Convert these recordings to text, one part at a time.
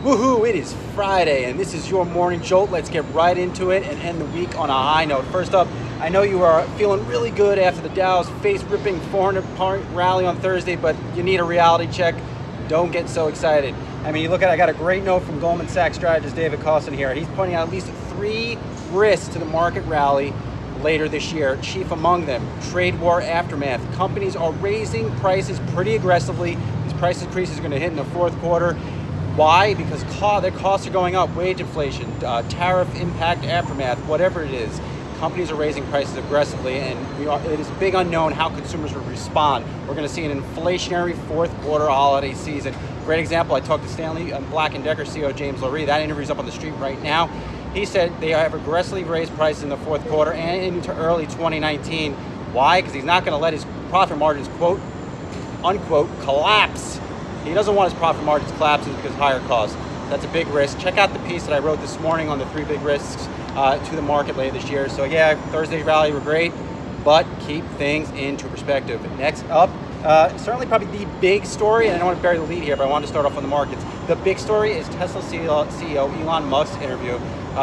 Woohoo, it is Friday, and this is your morning jolt. Let's get right into it and end the week on a high note. First up, I know you are feeling really good after the Dow's face-ripping 400-point rally on Thursday, but you need a reality check. Don't get so excited. I mean, you look at, I got a great note from Goldman Sachs strategist David Costin here. He's pointing out at least 3 risks to the market rally later this year. Chief among them, trade war aftermath. Companies are raising prices pretty aggressively. These price increases are going to hit in the fourth quarter. Why? Because their costs are going up, wage inflation, tariff impact aftermath, whatever it is. Companies are raising prices aggressively, and it is a big unknown how consumers will respond. We're going to see an inflationary fourth quarter holiday season. Great example, I talked to Stanley Black & Decker CEO James Loree. That interview's up on TheStreet right now. He said they have aggressively raised prices in the fourth quarter and into early 2019. Why? Because he's not going to let his profit margins, quote, unquote, collapse. He doesn't want his profit margins collapsing because of higher costs. That's a big risk. Check out the piece that I wrote this morning on the 3 big risks to the market later this year. So yeah, Thursday's rally were great, but keep things into perspective. Next up, certainly probably the big story, and I don't want to bury the lead here, but I want to start off on the markets. The big story is Tesla CEO Elon Musk's interview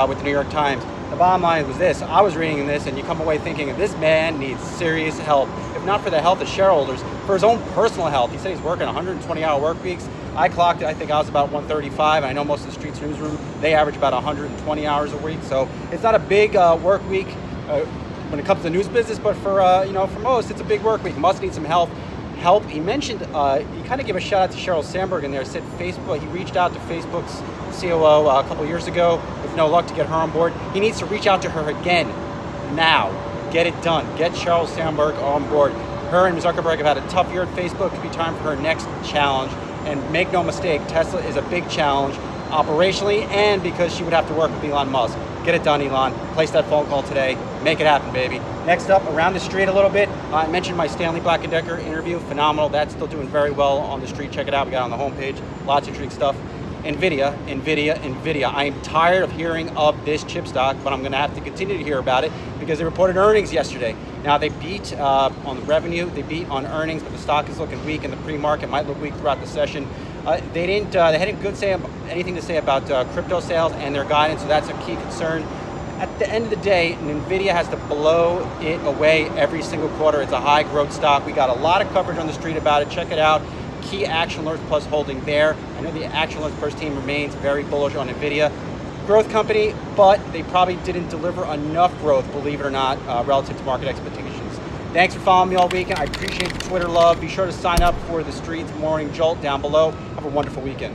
with the New York Times. The bottom line was this: I was reading this, and you come away thinking this man needs serious help. If not for the health of shareholders, for his own personal health. He said he's working 120-hour work weeks. I clocked it, I think I was about 135. I know most of the Street's newsroom, they average about 120 hours a week. So it's not a big work week when it comes to the news business, but for for most, it's a big work week. Musk needs some help. He mentioned, he kind of gave a shout out to Sheryl Sandberg in there, said Facebook, he reached out to Facebook's COO a couple years ago with no luck to get her on board. He needs to reach out to her again, now. Get it done. Get Sheryl Sandberg on board. Her and Zuckerberg have had a tough year at Facebook. It could be time for her next challenge. And make no mistake, Tesla is a big challenge operationally and because she would have to work with Elon Musk. Get it done, Elon. Place that phone call today. Make it happen, baby. Next up, around the street a little bit, I mentioned my Stanley Black & Decker interview. Phenomenal. That's still doing very well on the street. Check it out. We got it on the homepage. Lots of intriguing stuff. Nvidia. I am tired of hearing of this chip stock, but I'm going to have to continue to hear about it because they reported earnings yesterday. Now, they beat on the revenue, they beat on earnings, but the stock is looking weak in the pre-market, might look weak throughout the session. They hadn't anything to say about crypto sales and their guidance, so that's a key concern. At the end of the day, Nvidia has to blow it away every single quarter. It's a high growth stock. We got a lot of coverage on the street about it. Check it out. Key Action Alerts Plus holding there. I know the Action Alerts Plus team remains very bullish on Nvidia. Growth company, but they probably didn't deliver enough growth, believe it or not, relative to market expectations. Thanks for following me all weekend. I appreciate the Twitter love. Be sure to sign up for the Street's Morning Jolt down below. Have a wonderful weekend.